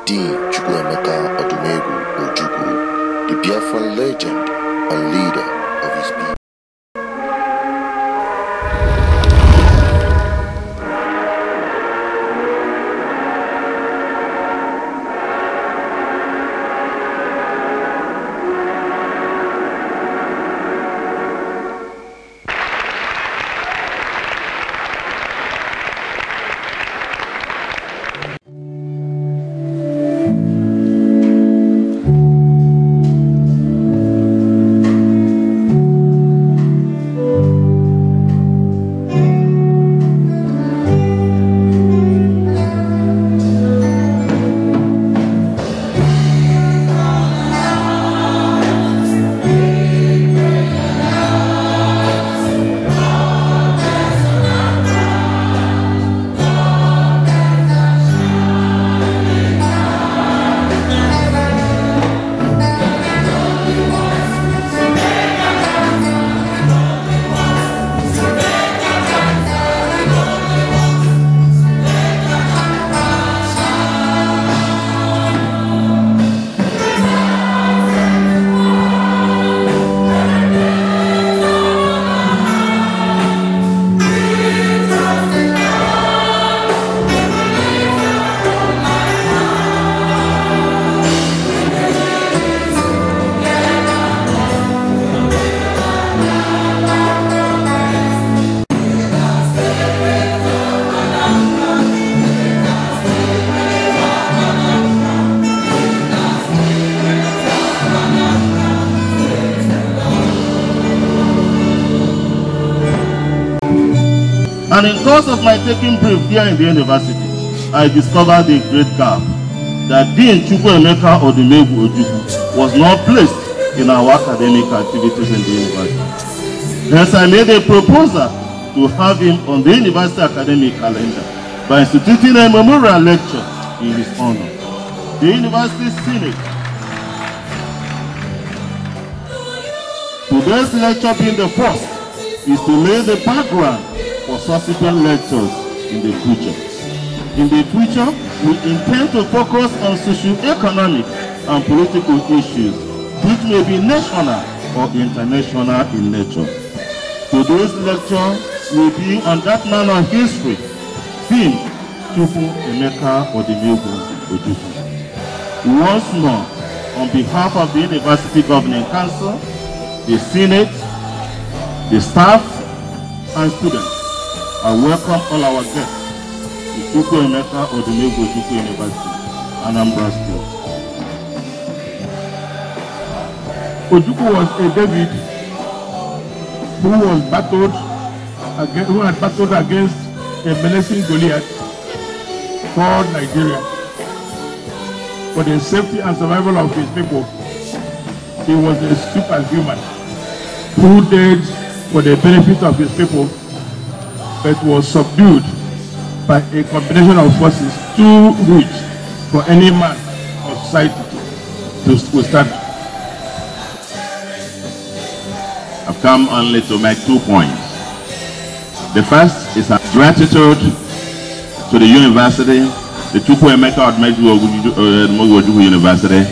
Dean Chukwuemeka Odumegwu Ojukwu, the Biafran legend and leader of his people. And in course of my taking brief here in the university, I discovered the great gap that Dean Chukwuemeka Odumegwu Ojukwu was not placed in our academic activities in the university. Hence, I made a proposal to have him on the university academic calendar by instituting a memorial lecture in his honor. The university Cynical. Today's lecture being the first is to lay the background for subsequent lectures in the future. In the future, we intend to focus on socio-economic and political issues which may be national or international in nature. Today's lecture will be on that man of history, theme Chukwuemeka Odumegwu Ojukwu. Once more, on behalf of the University Governing Council, the Senate, the staff, and students, I welcome all our guests to Chukwuemeka Odumegwu Ojukwu University, Anambra State. Ojukwu was a David who had battled against a menacing Goliath called Nigeria. For the safety and survival of his people, he was a superhuman who did for the benefit of his people, but was subdued by a combination of forces too rich for any man or society to withstand. I've come only to make 2 points. The first is a gratitude to the university, the Chukwuemeka Odumegwu University,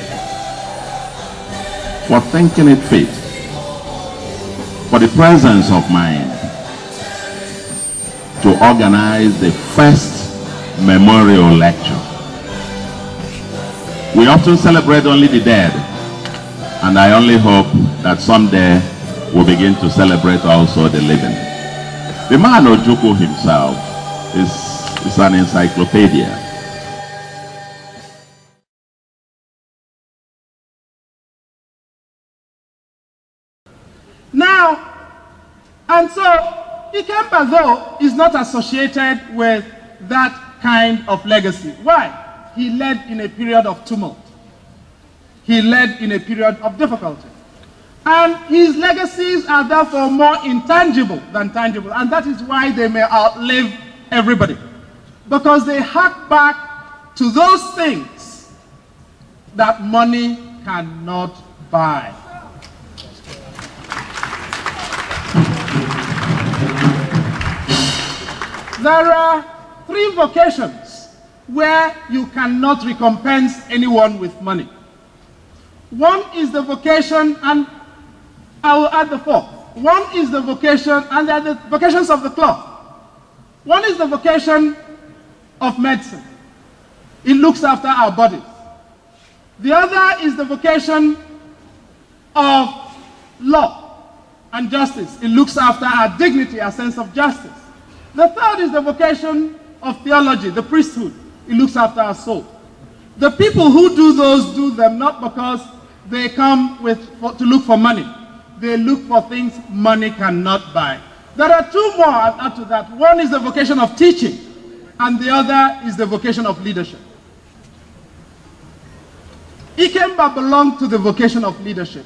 for thinking it fit, for the presence of mind, to organize the first memorial lecture. We often celebrate only the dead, and I only hope that someday we'll begin to celebrate also the living. The man Ojukwu himself is an encyclopedia. Now, and so, Ikemba is not associated with that kind of legacy. Why? He led in a period of tumult. He led in a period of difficulty. And his legacies are therefore more intangible than tangible. And that is why they may outlive everybody. Because they hark back to those things that money cannot buy. There are 3 vocations where you cannot recompense anyone with money. One is the vocation, and I will add the fourth. One is the vocation, and they are the vocations of the cloth. One is the vocation of medicine. It looks after our bodies. The other is the vocation of law and justice. It looks after our dignity, our sense of justice. The third is the vocation of theology, the priesthood. It looks after our soul. The people who do those do them not because they come to look for money. They look for things money cannot buy. There are two more I'll add to that. One is the vocation of teaching, and the other is the vocation of leadership. Ikemba belonged to the vocation of leadership,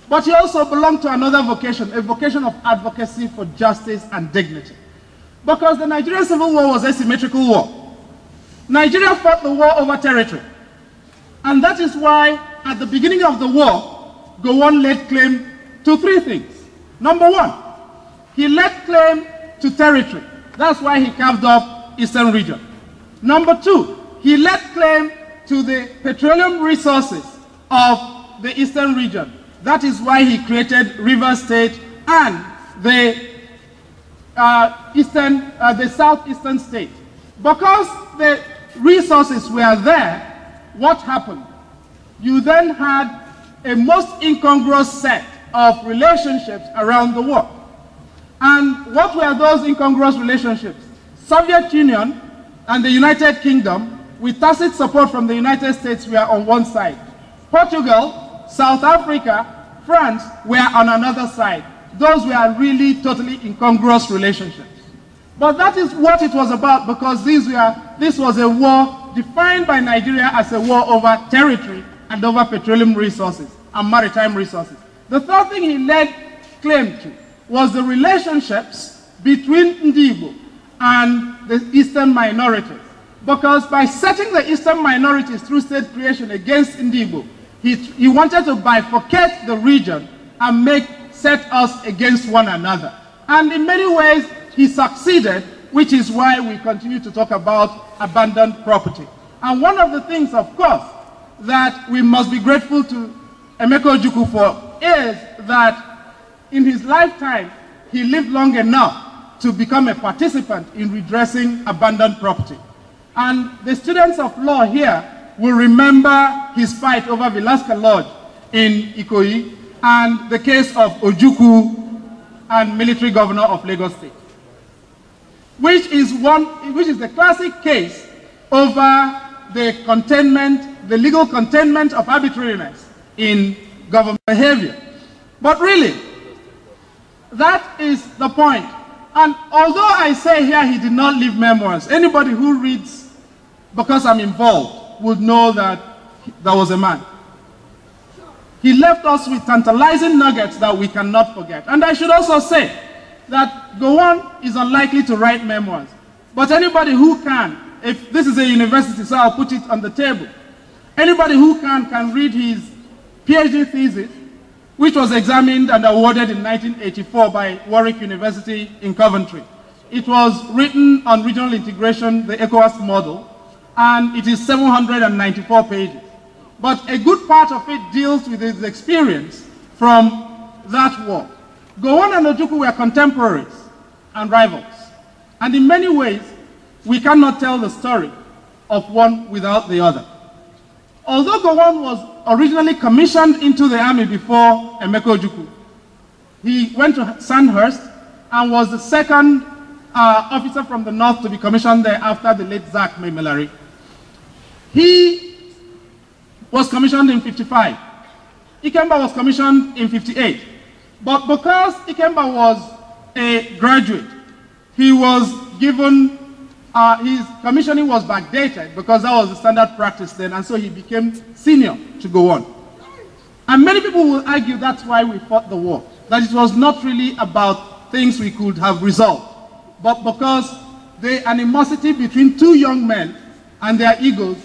but he also belonged to another vocation, a vocation of advocacy for justice and dignity. Because the Nigerian Civil War was a symmetrical war. Nigeria fought the war over territory. And that is why, at the beginning of the war, Gowon laid claim to three things. Number one, he laid claim to territory. That's why he carved up Eastern region. Number two, he laid claim to the petroleum resources of the Eastern region. That is why he created River State and the Southeastern state. Because the resources were there, what happened? You then had a most incongruous set of relationships around the world. And what were those incongruous relationships? Soviet Union and the United Kingdom, with tacit support from the United States, were on one side. Portugal, South Africa, France were on another side. Those were really totally incongruous relationships. But that is what it was about, because this was a war defined by Nigeria as a war over territory and over petroleum resources and maritime resources. The third thing he laid claim to was the relationships between Ndibo and the Eastern minorities. Because by setting the Eastern minorities through state creation against Ndibo, he wanted to bifurcate the region and set us against one another. And in many ways, he succeeded, which is why we continue to talk about abandoned property. And one of the things, of course, that we must be grateful to Emeka Ojukwu for is that in his lifetime, he lived long enough to become a participant in redressing abandoned property. And the students of law here will remember his fight over Velasquez Lodge in Ikoyi and the case of Ojukwu and military governor of Lagos State, which is the classic case over the legal containment of arbitrariness in government behavior. But really, that is the point. And although I say here he did not leave memoirs, anybody who reads Because I'm Involved would know that there was a man. He left us with tantalizing nuggets that we cannot forget. And I should also say that Gowon is unlikely to write memoirs. But anybody who can, if this is a university, so I'll put it on the table. Anybody who can read his PhD thesis, which was examined and awarded in 1984 by Warwick University in Coventry. It was written on regional integration, the ECOWAS model, and it is 794 pages. But a good part of it deals with his experience from that war. Gowon and Ojukwu were contemporaries and rivals. And in many ways, we cannot tell the story of one without the other. Although Gowon was originally commissioned into the army before Emeka Ojukwu, he went to Sandhurst and was the second officer from the north to be commissioned there after the late Zach Memelari. He was commissioned in 55. Ikemba was commissioned in 58. But because Ikemba was a graduate, he was given, his commissioning was backdated because that was the standard practice then, and so he became senior to Gowon. And many people will argue that's why we fought the war, that it was not really about things we could have resolved, but because the animosity between two young men and their egos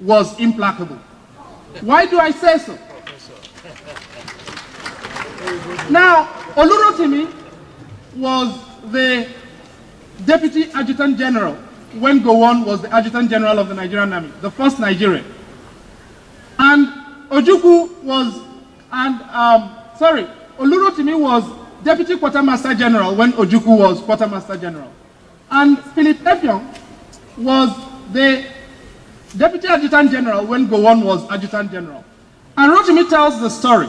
was implacable. Why do I say so? Now, Olurotimi was the Deputy Adjutant General when Gowon was the Adjutant General of the Nigerian Army, the first Nigerian. And Ojukwu was, Olurotimi was Deputy Quartermaster General when Ojukwu was Quartermaster General. And Philip Effiong was the Deputy Adjutant General when Gowon was Adjutant General. And Rotimi tells the story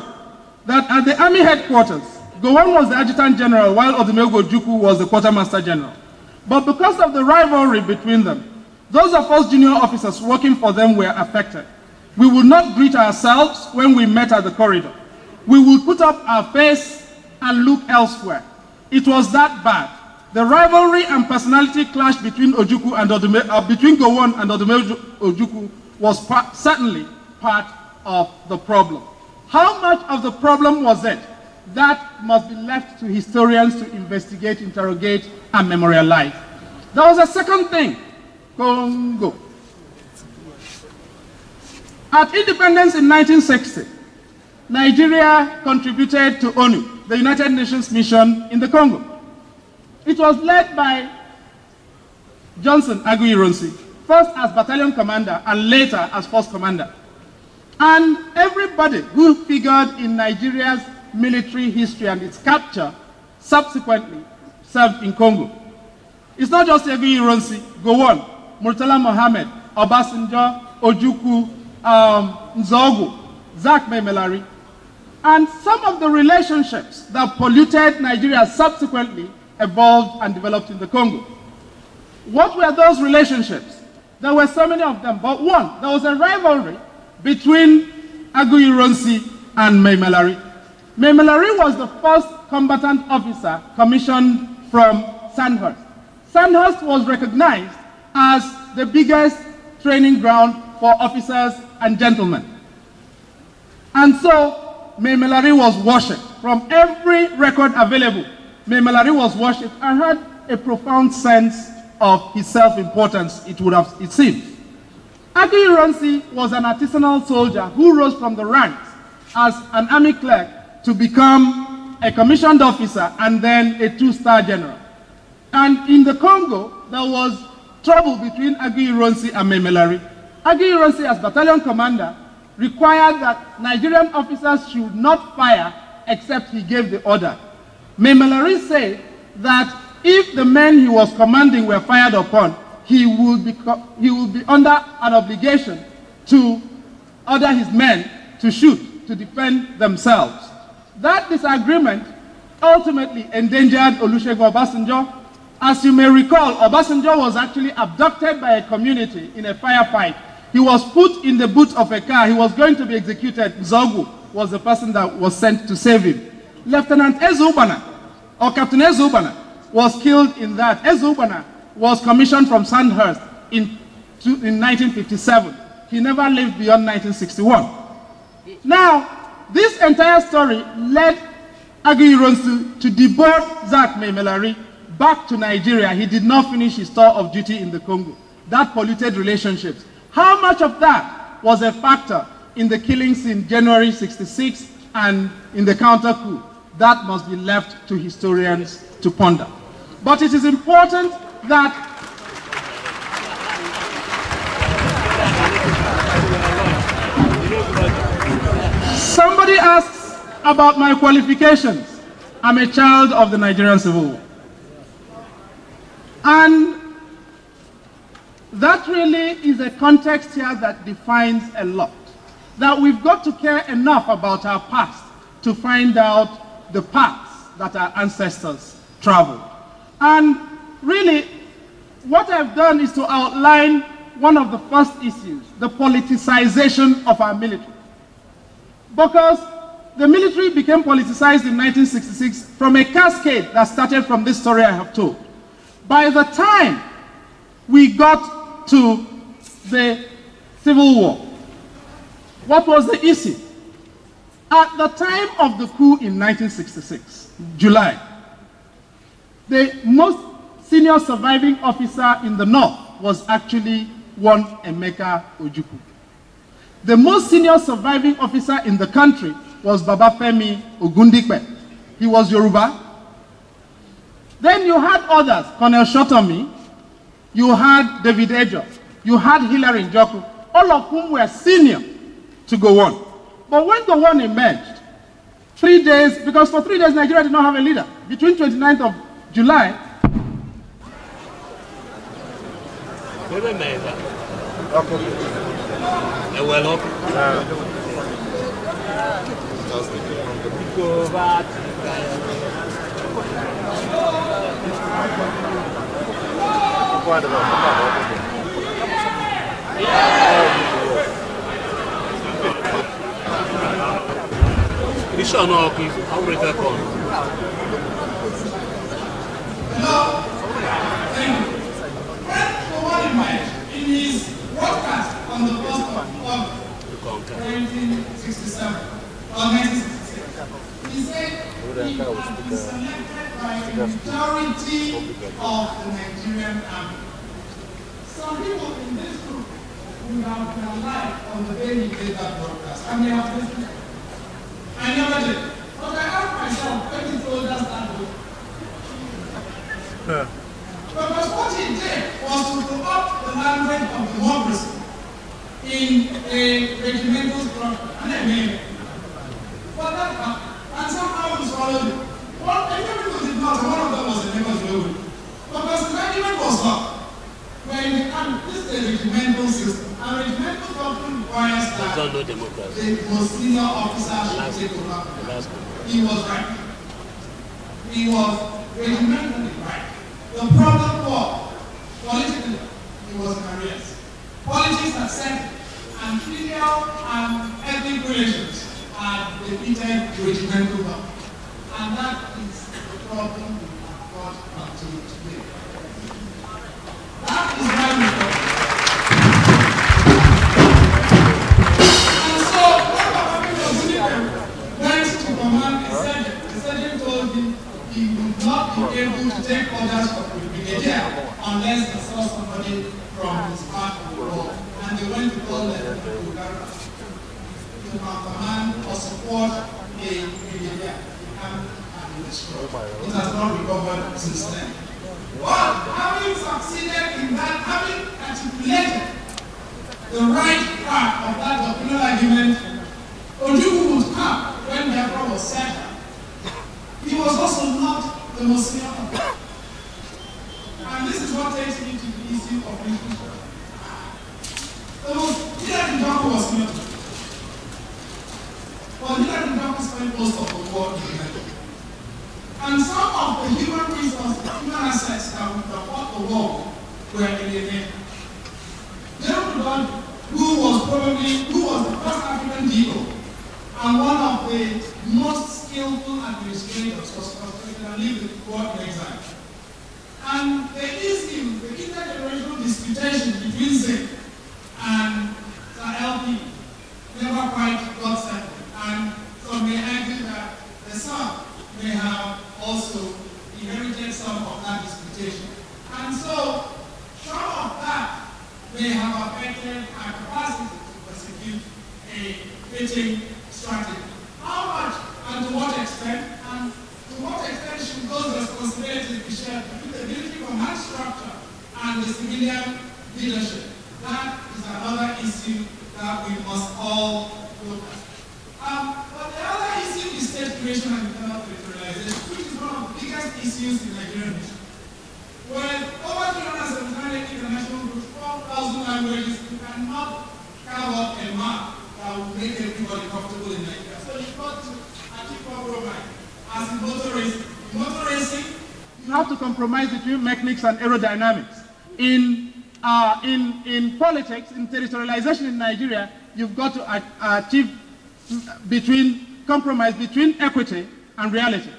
that at the army headquarters, Gowon was the Adjutant General while Odumegwu Ojukwu was the Quartermaster General. But because of the rivalry between them, those of us junior officers working for them were affected. We would not greet ourselves when we met at the corridor. We would put up our face and look elsewhere. It was that bad. The rivalry and personality clash between Ojukwu and between Gowon and Odumegwu Ojukwu was certainly part of the problem. How much of the problem was it? That must be left to historians to investigate, interrogate, and memorialize. There was a second thing, Congo. At independence in 1960, Nigeria contributed to ONU, the United Nations mission in the Congo. It was led by Johnson Aguiyi-Ironsi, first as battalion commander and later as force commander. And everybody who figured in Nigeria's military history and its capture subsequently served in Congo. It's not just Aguiyi-Ironsi, Gowon, Murtala Mohammed, Obasanjo, Ojukwu, Nzogu, Zach Memelari, and some of the relationships that polluted Nigeria subsequently evolved and developed in the Congo. What were those relationships? There were so many of them, but one, there was a rivalry between Aguiyi-Ironsi and Memelari. Memelari was the first combatant officer commissioned from Sandhurst. Sandhurst was recognized as the biggest training ground for officers and gentlemen. And so Memelari was worshipped. From every record available, Memelari was worshipped and had a profound sense of his self-importance, it seems. Aguiyi-Ironsi was an artisanal soldier who rose from the ranks as an army clerk to become a commissioned officer and then a two-star general. And in the Congo, there was trouble between Aguiyi-Ironsi and Memelari. Aguiyi-Ironsi, as battalion commander, required that Nigerian officers should not fire except he gave the order. Memelari said that if the men he was commanding were fired upon, he would be under an obligation to order his men to shoot, to defend themselves. That disagreement ultimately endangered Olusegun Obasanjo. As you may recall, Obasanjo was actually abducted by a community in a firefight. He was put in the boot of a car. He was going to be executed. Zogu was the person that was sent to save him. Lieutenant Ezubana, or Captain Ezubana, was killed in that. Ezubana was commissioned from Sandhurst in 1957. He never lived beyond 1961. Now, this entire story led Aguiyi-Ironsi to deport Zach Memelari back to Nigeria. He did not finish his tour of duty in the Congo. That polluted relationships. How much of that was a factor in the killings in January '66 and in the counter-coup? That must be left to historians to ponder. But it is important that somebody asks about my qualifications. I'm a child of the Nigerian Civil War. And that really is a context here that defines a lot. That we've got to care enough about our past to find out the paths that our ancestors traveled. And really, what I've done is to outline one of the first issues, the politicization of our military. Because the military became politicized in 1966 from a cascade that started from this story I have told. By the time we got to the Civil War, what was the issue? At the time of the coup in 1966, July, the most senior surviving officer in the North was actually one Emeka Ojukwu. The most senior surviving officer in the country was Babafemi Ogundikpe. He was Yoruba. Then you had others, Colonel Shotomi, you had David Ejo, you had Hilary Njoku, all of whom were senior to Gowon. But when Gowon emerged, 3 days, because for 3 days Nigeria did not have a leader. Between 29th of July, in his broadcast on the 1st of August 1967 or 1966, he said he had been selected by the majority of the Nigerian army. Some people in this group would have been alive on the day he did that broadcast, and they have listened. I never did. But I asked myself, when he told us that book, because what he did was to co-opt the language of democracy in a regimental structure, and I mean, but that happened, and somehow we swallowed it. Well, a few people did not, one of them was a neighbor's Logan. Because the regiment was up. When this is a regimental system, and regimental doctrine requires that the most senior officer should take over. He was right. He was regimentally right. The problem was, politically, he was in arrears. Politics had set, and filial and ethnic relations had defeated regimental doctrine. And that is the problem we have brought up to today. That is why we talk. And so, when Baberian went to command the sergeant told him he would not be able to take orders from the brigadier unless he saw somebody from his part of the world. And they went to call them to command or support a brigadier. It has not recovered since then. But having succeeded in that, having articulated the right part of that doctrinal argument, Ojukwu would come when Biafra was settled. He was also not the most senior of them. And this is what takes me to the issue of leadership. Hilary Njoku was senior. But Hilary Njoku spent most of the war in the middle. And some of the human resources, human assets that would have fought the war were alienated. Advert, who was the first African Digo and one of the most skillful administrators, was frustrated and lived the war in exile. And the issue, the intergenerational disputation between Zane and Sir LP never quite got settled. And some may argue that the son may have also inherited some of that disputation. And so, some of that may have affected our capacity to prosecute a fitting strategy. How much and to what extent, and to what extent should those responsibilities be shared between the military command structure and the civilian leadership? That is another issue that we must all look at. But the other issue is state creation and internal territorialization, which is one of the biggest issues in Nigerian history. With over 379 international groups, 4,000 languages, you cannot carve up a map that will make everybody comfortable in Nigeria. So you've got to achieve compromise. As in motor racing, you have to compromise between mechanics and aerodynamics. In politics, in territorialization in Nigeria, you've got to achieve compromise between equity and reality.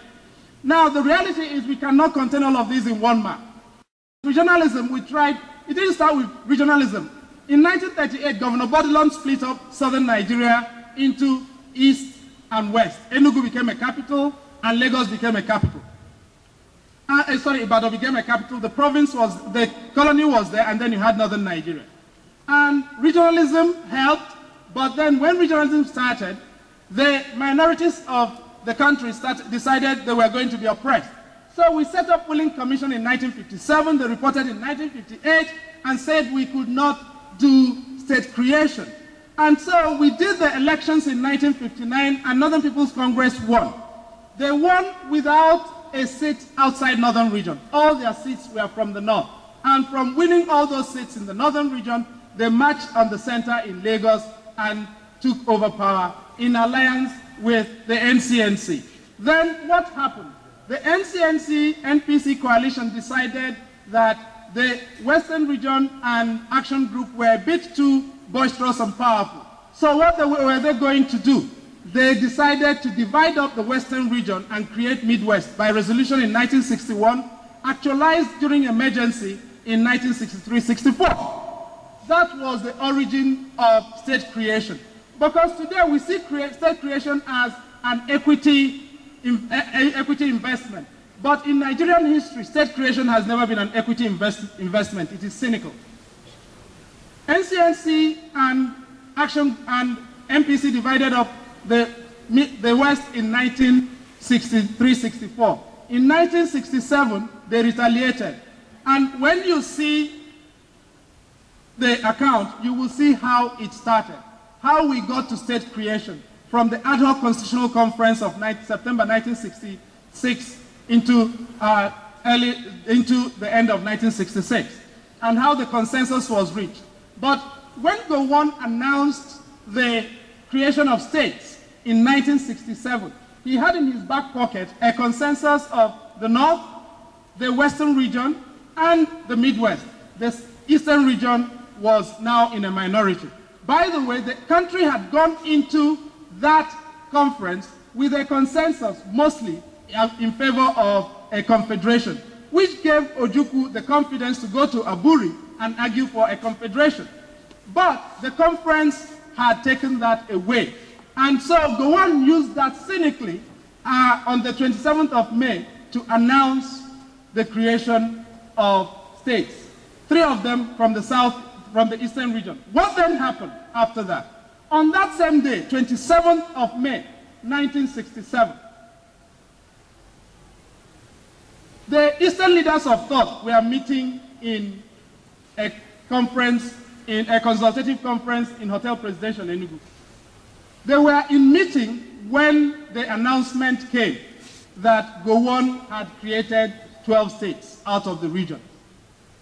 Now, the reality is we cannot contain all of these in one map. Regionalism, we tried, it didn't start with regionalism. In 1938, Governor Bodilon split up southern Nigeria into east and west. Enugu became a capital, and Lagos became a capital. Ibadan became a capital. The colony was there, and then you had northern Nigeria. And regionalism helped, but then when regionalism started, the minorities of the country decided they were going to be oppressed. So we set up Willing Commission in 1957. They reported in 1958 and said we could not do state creation. And so we did the elections in 1959, and Northern People's Congress won. They won without a seat outside Northern region. All their seats were from the North. And from winning all those seats in the Northern region, they marched on the center in Lagos and took over power in alliance with the NCNC. Then what happened? The NCNC-NPC coalition decided that the Western region and Action Group were a bit too boisterous and powerful. So what were they going to do? They decided to divide up the Western region and create Midwest by resolution in 1961, actualized during emergency in 1963-64. That was the origin of state creation. Because today we see state creation as an equity investment. But in Nigerian history, state creation has never been an equity investment. It is cynical. NCNC and Action and MPC divided up the West in 1963-64. In 1967, they retaliated. And when you see the account, you will see how it started, how we got to state creation from the ad hoc constitutional conference of September 1966 into the end of 1966, and how the consensus was reached. But when Gowon announced the creation of states in 1967, he had in his back pocket a consensus of the North, the Western region, and the Midwest. The Eastern region was now in a minority. By the way, the country had gone into that conference with a consensus mostly in favor of a confederation, which gave Ojukwu the confidence to go to Aburi and argue for a confederation. But the conference had taken that away. And so Gowon used that cynically on the 27th of May to announce the creation of states, 3 of them from the south, from the eastern region. What then happened after that? On that same day, 27th of May, 1967, the Eastern leaders of thought were meeting in a conference, in a consultative conference in Hotel Presidential Enugu. They were in meeting when the announcement came that Gowon had created 12 states out of the region.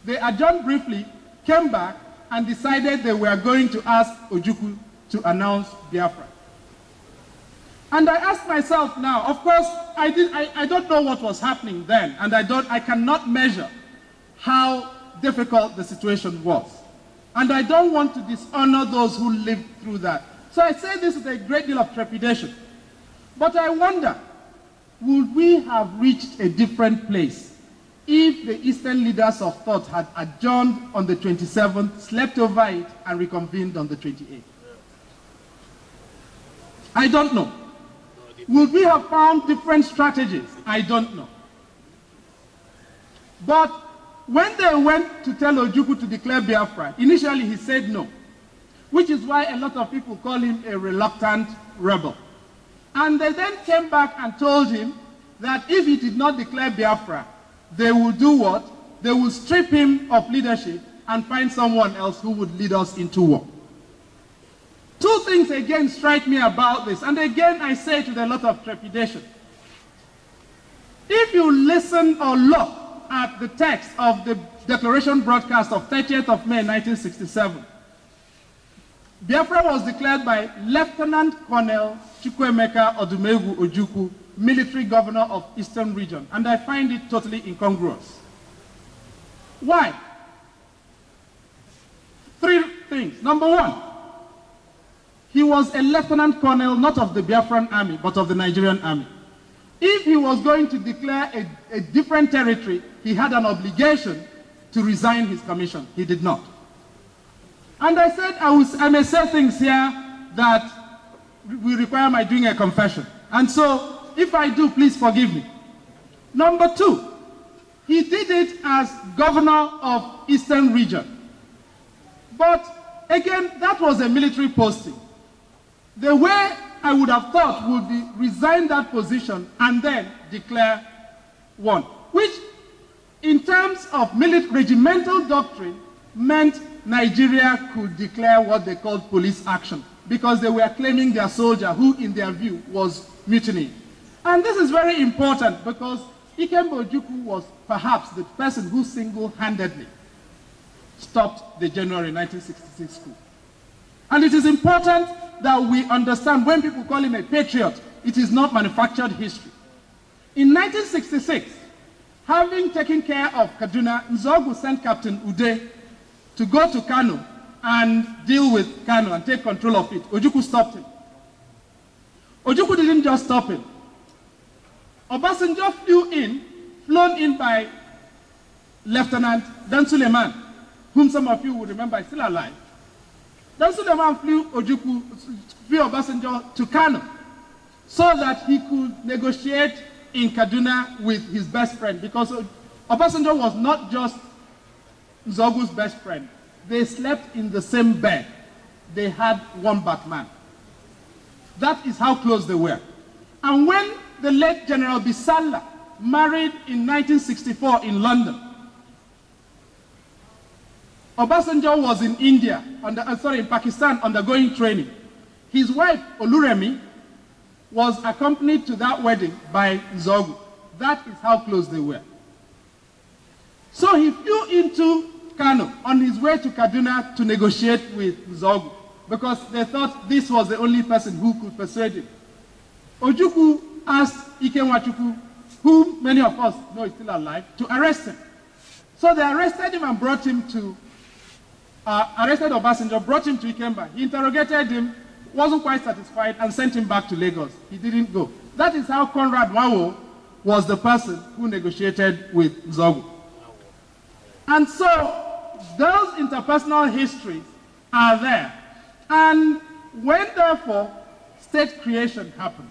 They adjourned briefly, came back, and decided they were going to ask Ojukwu to announce Biafra. And I asked myself now, of course, I don't know what was happening then, and I cannot measure how difficult the situation was. And I don't want to dishonor those who lived through that. So I say this with a great deal of trepidation. But I wonder, would we have reached a different place if the Eastern leaders of thought had adjourned on the 27th, slept over it, and reconvened on the 28th? I don't know. Would we have found different strategies? I don't know. But when they went to tell Ojukwu to declare Biafra, initially he said no, which is why a lot of people call him a reluctant rebel. And they then came back and told him that if he did not declare Biafra, they would do what? They would strip him of leadership and find someone else who would lead us into war. 2 things again strike me about this, and again I say it with a lot of trepidation. If you listen or look at the text of the declaration broadcast of 30th of May 1967, Biafra was declared by Lieutenant Colonel Chukwuemeka Odumegwu Ojukwu, military governor of Eastern region, and I find it totally incongruous. Why? 3 things. Number 1, he was a lieutenant colonel not of the Biafran army, but of the Nigerian army. If he was going to declare a different territory, he had an obligation to resign his commission. He did not. And I said I may say things here that will require my doing a confession. And so, if I do, please forgive me. Number 2, he did it as governor of Eastern region. But again, that was a military posting. The way I would have thought would be resign that position and then declare one. which in terms of regimental doctrine meant Nigeria could declare what they called police action, because they were claiming their soldier, who in their view was mutiny. And this is very important because Ikemba Ojukwu was perhaps the person who single-handedly stopped the January 1966 coup. And it is important that we understand when people call him a patriot, it is not manufactured history. In 1966, having taken care of Kaduna, Nzogu sent Captain Ude to go to Kano and deal with Kano and take control of it. Ojukwu stopped him. Ojukwu didn't just stop him. Obasanjo flown in by Lieutenant Dan Suleiman, whom some of you would remember is still alive. Dan Suleiman flew Obasanjo to Kano so that he could negotiate in Kaduna with his best friend, because Obasanjo was not just Nzogu's best friend. They slept in the same bed. They had one Batman. That is how close they were. And when the late General Bisalla married in 1964 in London, Obasanjo was in India, in Pakistan, undergoing training. His wife, Oluremi, was accompanied to that wedding by Nzogu. That is how close they were. So he flew into Kano on his way to Kaduna to negotiate with Nzogu, because they thought this was the only person who could persuade him. Ojukwu asked Ikenwachukwu, whom many of us know is still alive, to arrest him. So they arrested him and brought him to, arrested Obasanjo, brought him to Ikemba. He interrogated him, wasn't quite satisfied, and sent him back to Lagos. He didn't go. That is how Conrad Wawo was the person who negotiated with Nzogu. And so those interpersonal histories are there. And when, therefore, state creation happened,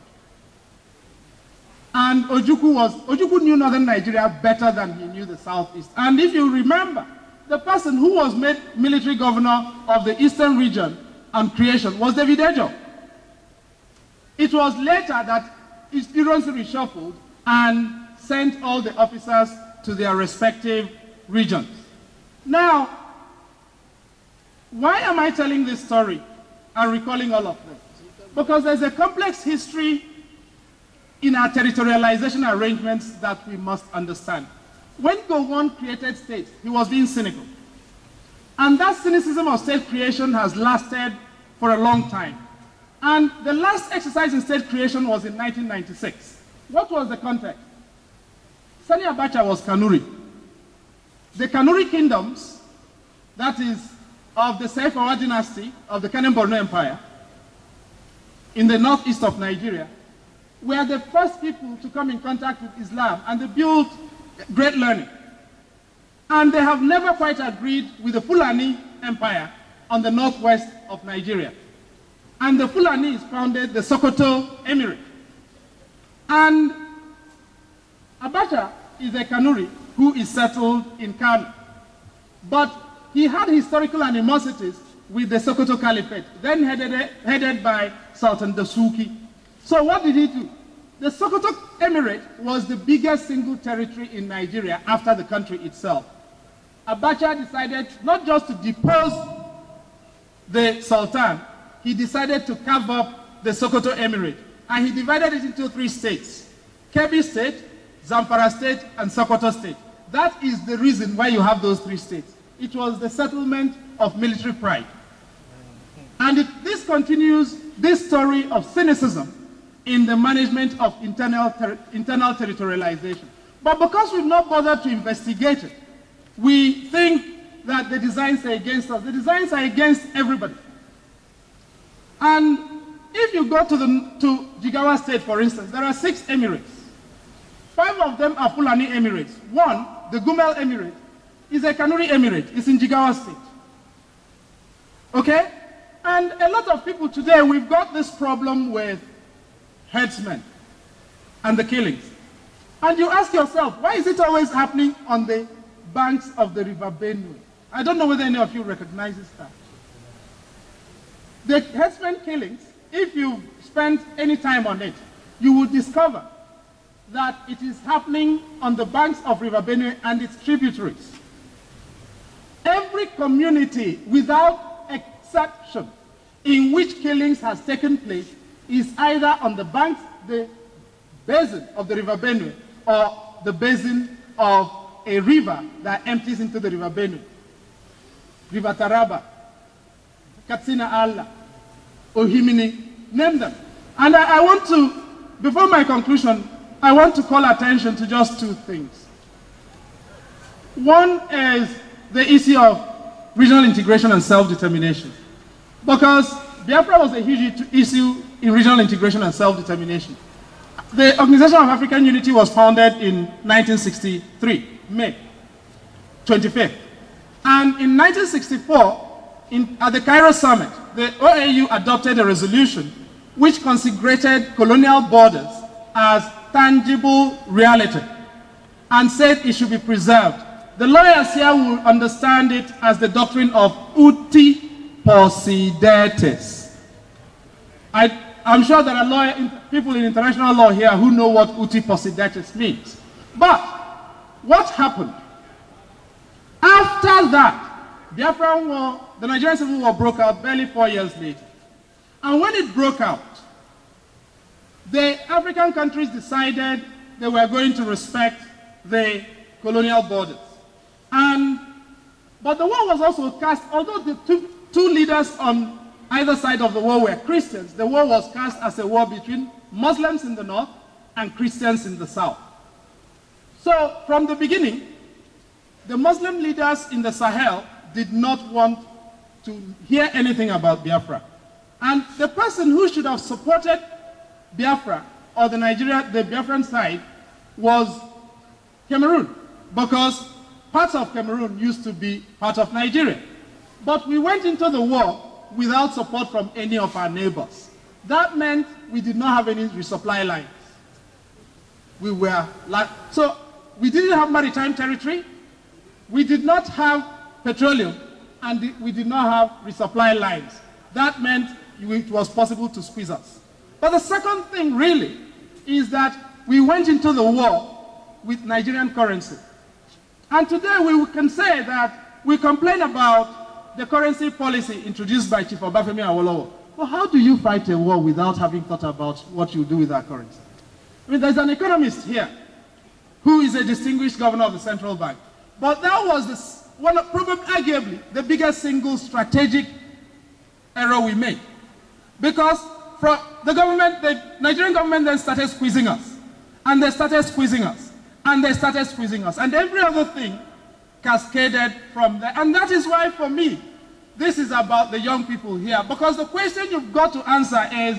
and Ojukwu knew northern Nigeria better than he knew the southeast. And if you remember, the person who was made military governor of the eastern region on creation was David Ejo. It was later that Ironsi reshuffled and sent all the officers to their respective regions. Now, why am I telling this story and recalling all of this? Because there's a complex history in our territorialization arrangements that we must understand. When Gowon created states, he was being cynical. And that cynicism of state creation has lasted for a long time. And the last exercise in state creation was in 1996. What was the context? Sani Abacha was Kanuri. The Kanuri kingdoms, that is, of the Saifawa dynasty of the Kanem-Borno Empire, in the northeast of Nigeria, were the first people to come in contact with Islam, and they built great learning. And they have never quite agreed with the Fulani Empire on the northwest of Nigeria. And the Fulanis founded the Sokoto Emirate. And Abacha is a Kanuri who is settled in Kano. But he had historical animosities with the Sokoto Caliphate, then headed by Sultan Dasuki. So what did he do? The Sokoto Emirate was the biggest single territory in Nigeria after the country itself. Abacha decided not just to depose the Sultan, he decided to carve up the Sokoto Emirate. And he divided it into 3 states: Kebbi State, Zamfara State, and Sokoto State. That is the reason why you have those 3 states. It was the settlement of military pride. And this continues this story of cynicism in the management of internal territorialization. But because we've not bothered to investigate it, we think that the designs are against us. The designs are against everybody. And if you go to Jigawa State, for instance, there are 6 emirates. 5 of them are Fulani emirates. One, the Gumel Emirate, is a Kanuri Emirate. It's in Jigawa State. Okay? And a lot of people today, we've got this problem with herdsmen and the killings. And you ask yourself, why is it always happening on the banks of the River Benue? I don't know whether any of you recognize this fact. The herdsmen killings, if you spend any time on it, you will discover that it is happening on the banks of River Benue and its tributaries. Every community, without exception, in which killings has taken place is either on the banks, the basin of the River Benue, or the basin of a river that empties into the River Benue. River Taraba, Katsina Allah, Ohimini, name them. And I want to, before my conclusion, I want to call attention to just two things. One is the issue of regional integration and self-determination. Because Biafra was a huge issue in regional integration and self-determination. The Organization of African Unity was founded in 1963, May 25th. And in 1964, at the Cairo summit, the OAU adopted a resolution which consecrated colonial borders as tangible reality and said it should be preserved. The lawyers here will understand it as the doctrine of uti possidetis. I'm sure there are people in international law here who know what uti possidetis means. But what happened? After that, Biafran War, the Nigerian Civil War broke out barely 4 years later. And when it broke out, the African countries decided they were going to respect the colonial borders. But the war was also cast, although the two leaders on either side of the war were Christians, the war was cast as a war between Muslims in the north and Christians in the south. So from the beginning, the Muslim leaders in the Sahel did not want to hear anything about Biafra. And the person who should have supported Biafra, or the Biafran side, was Cameroon, because parts of Cameroon used to be part of Nigeria. But we went into the war without support from any of our neighbors. That meant we did not have any resupply lines. So we didn't have maritime territory, we did not have petroleum, and we did not have resupply lines. That meant it was possible to squeeze us. But the second thing really is that we went into the war with Nigerian currency. And today we can say that we complain about the currency policy introduced by Chief Obafemi Awolowo. Well, how do you fight a war without having thought about what you do with our currency? I mean, there's an economist here who is a distinguished governor of the central bank. But that was probably arguably the biggest single strategic error we made. Because from the Nigerian government then started squeezing us. And they started squeezing us. And they started squeezing us. And every other thing cascaded from there. And that is why, for me, this is about the young people here. Because the question you've got to answer is,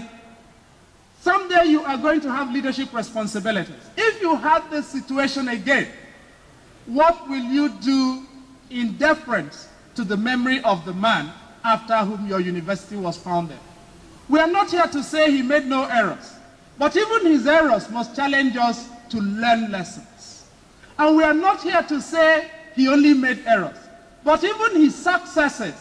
someday you are going to have leadership responsibilities. If you had this situation again, what will you do in deference to the memory of the man after whom your university was founded? We are not here to say he made no errors. But even his errors must challenge us to learn lessons. And we are not here to say he only made errors. But even his successes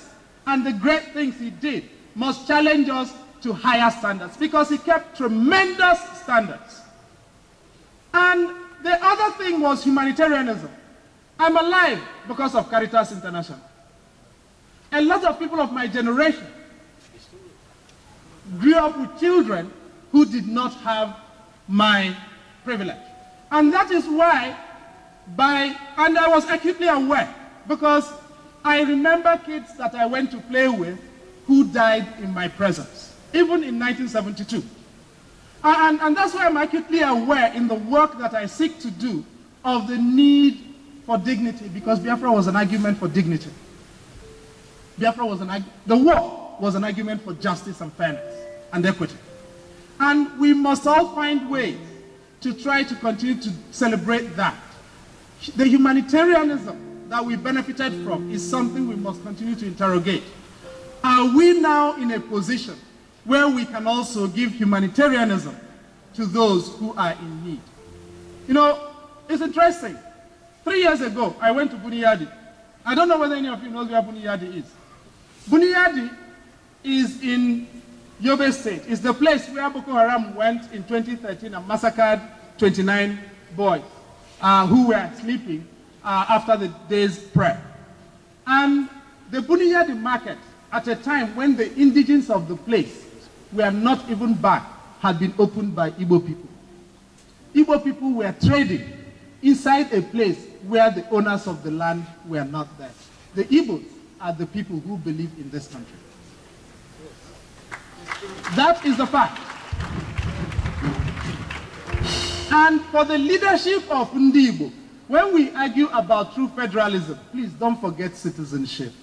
and the great things he did must challenge us to higher standards, because he kept tremendous standards. And the other thing was humanitarianism. I'm alive because of Caritas International. A lot of people of my generation grew up with children who did not have my privilege. And that is why, and I was acutely aware, because I remember kids that I went to play with who died in my presence, even in 1972. And that's why I'm acutely aware in the work that I seek to do of the need for dignity, because Biafra was an argument for dignity. The war was an argument for justice and fairness and equity. And we must all find ways to try to continue to celebrate that. The humanitarianism that we benefited from is something we must continue to interrogate. Are we now in a position where we can also give humanitarianism to those who are in need? You know, it's interesting. 3 years ago, I went to Buniyadi. I don't know whether any of you know where Buniyadi is. Buniyadi is in Yobe State. It's the place where Boko Haram went in 2013 and massacred 29 boys who were sleeping after the day's prayer. And the Buniyadi market, at a time when the indigents of the place were not even back, had been opened by Igbo people. Igbo people were trading inside a place where the owners of the land were not there. The Igbos are the people who believe in this country. That is the fact. And for the leadership of Ndi Igbo, when we argue about true federalism, please don't forget citizenship.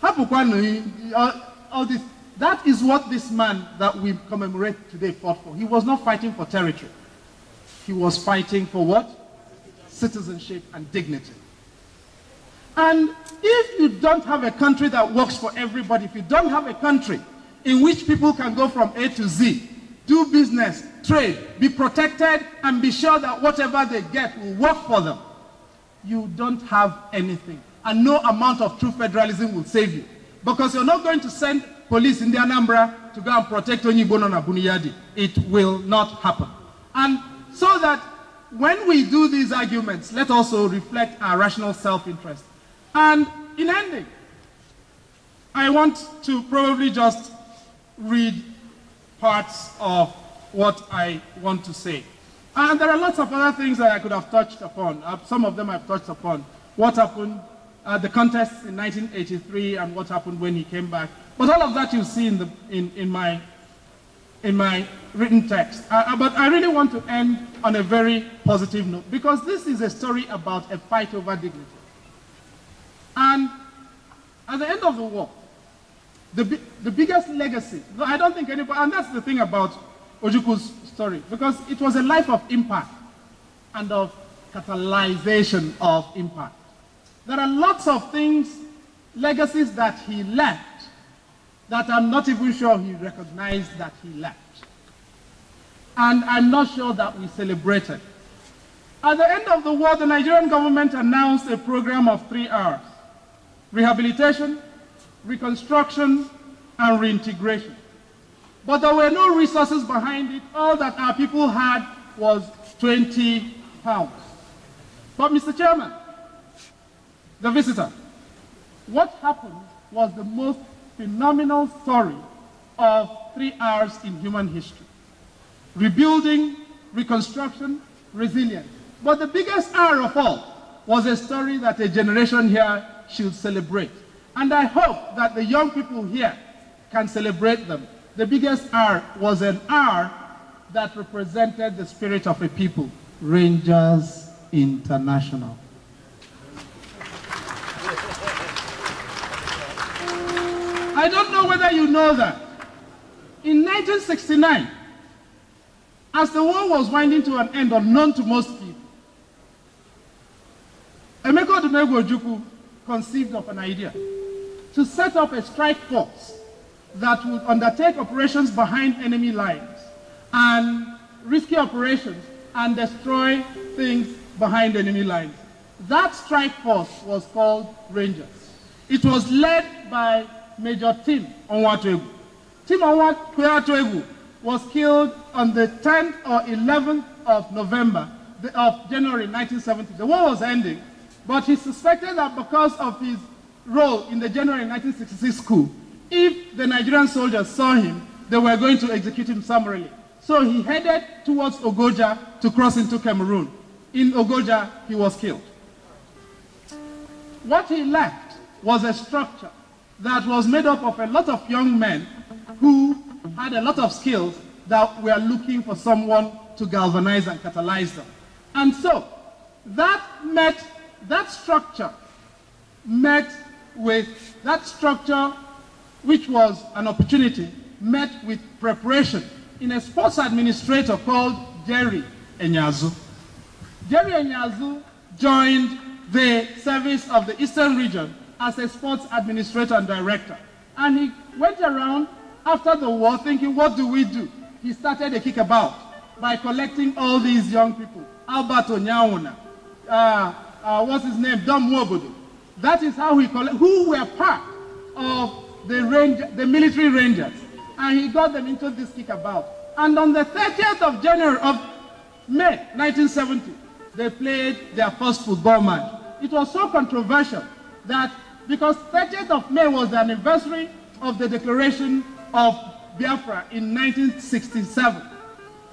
All this, that is what this man that we commemorate today fought for. He was not fighting for territory. He was fighting for what? Citizenship and dignity. And if you don't have a country that works for everybody, if you don't have a country in which people can go from A to Z, do business, trade, be protected, and be sure that whatever they get will work for them, you don't have anything. And no amount of true federalism will save you. Because you're not going to send police in the Anambra to go and protect Onyibono na Buniyadi. It will not happen. And so that when we do these arguments, let also reflect our rational self-interest. And in ending, I want to probably just read parts of what I want to say. And there are lots of other things that I could have touched upon. Some of them I've touched upon. What happened, the contests in 1983 and what happened when he came back. But all of that you see in my written text. But I really want to end on a very positive note, because this is a story about a fight over dignity. And at the end of the war, the biggest legacy, I don't think anybody, and that's the thing about Ojukwu's story, because it was a life of impact and of catalyzation of impact. There are lots of things, legacies that he left, that I'm not even sure he recognized that he left. And I'm not sure that we celebrated. At the end of the war, the Nigerian government announced a program of 3 R's: rehabilitation, reconstruction, and reintegration. But there were no resources behind it. All that our people had was 20 pounds. But Mr. Chairman, the visitor, what happened was the most phenomenal story of 3 R's in human history: rebuilding, reconstruction, resilience. But the biggest R of all was a story that a generation here should celebrate. And I hope that the young people here can celebrate them. The biggest R was an R that represented the spirit of a people: Rangers International. I don't know whether you know that. In 1969, as the war was winding to an end unknown to most people, Emeka Odumegwu Ojukwu conceived of an idea to set up a strike force that would undertake operations behind enemy lines and risky operations and destroy things behind enemy lines. That strike force was called Rangers. It was led by Major Tim Onwatuegwu. Tim Onwatuegwu was killed on the 10th or 11th of November of January 1970. The war was ending, but he suspected that because of his role in the January 1966 coup, if the Nigerian soldiers saw him, they were going to execute him summarily. So he headed towards Ogoja to cross into Cameroon. In Ogoja, he was killed. What he left was a structure that was made up of a lot of young men who had a lot of skills that were looking for someone to galvanize and catalyze them. And so that structure which was an opportunity, met with preparation in a sports administrator called Jerry Enyazu. Jerry Enyazu joined the service of the Eastern region as a sports administrator and director. And he went around after the war thinking, what do we do? He started a kickabout by collecting all these young people. Albert Onyaona, what's his name? Dom Mwobodo. That is how he collected, who were part of the military rangers. And he got them into this kickabout. And on the 30th of January of May 1970, they played their first football match. It was so controversial that because 30th of May was the anniversary of the declaration of Biafra in 1967,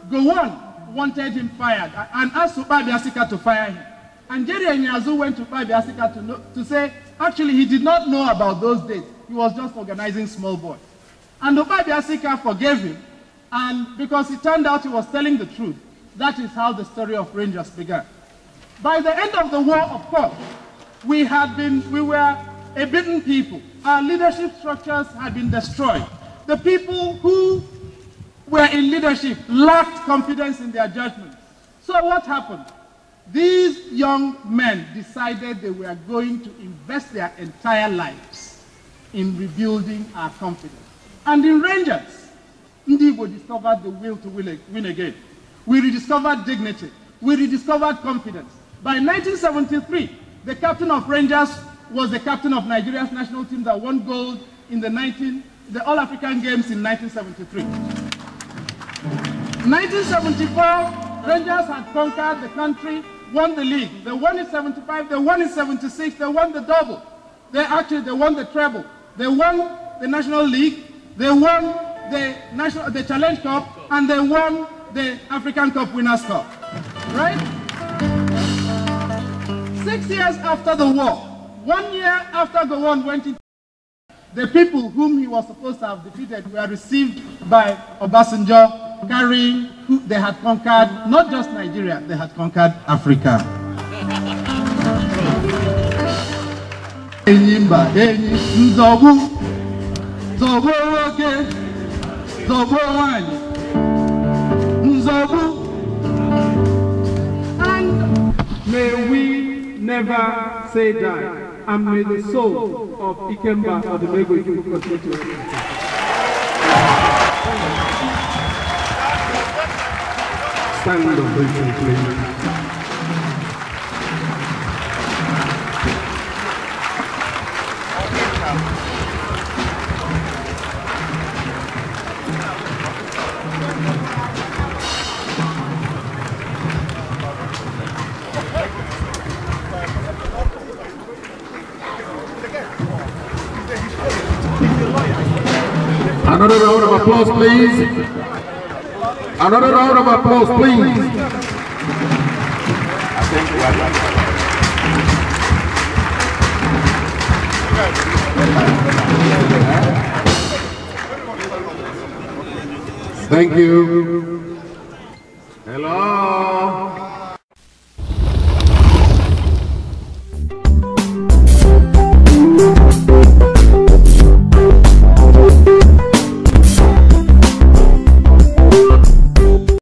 Gowon wanted him fired and asked Uba Biasika to fire him. And Jerry Nyazu went to Uba Biasika to say, actually, he did not know about those days. He was just organizing small boys. And Uba Biasika forgave him, and because it turned out he was telling the truth. That is how the story of Rangers began. By the end of the war, of course, we were a beaten people. Our leadership structures had been destroyed. The people who were in leadership lacked confidence in their judgment. So what happened? These young men decided they were going to invest their entire lives in rebuilding our confidence. And in Rangers, Ndibo discovered the will to win again. We rediscovered dignity. We rediscovered confidence. By 1973, the captain of Rangers was the captain of Nigeria's national team that won gold in the All-African Games in 1973. 1974, Rangers had conquered the country, won the league. They won in 75, they won in 76, they won the double. They won the treble. They won the National League, they won the Challenge Cup, and they won the African Cup Winners' Cup. Right? 6 years after the war, 1 year after Gowon went into the people whom he was supposed to have defeated were received by Obasanjo, carrying who they had conquered, not just Nigeria, they had conquered Africa. And may we never say die. And may the soul of Ikemba Odumegu continue to stand up, please. Another round of applause, please. Another round of applause, please. Thank you. Hello.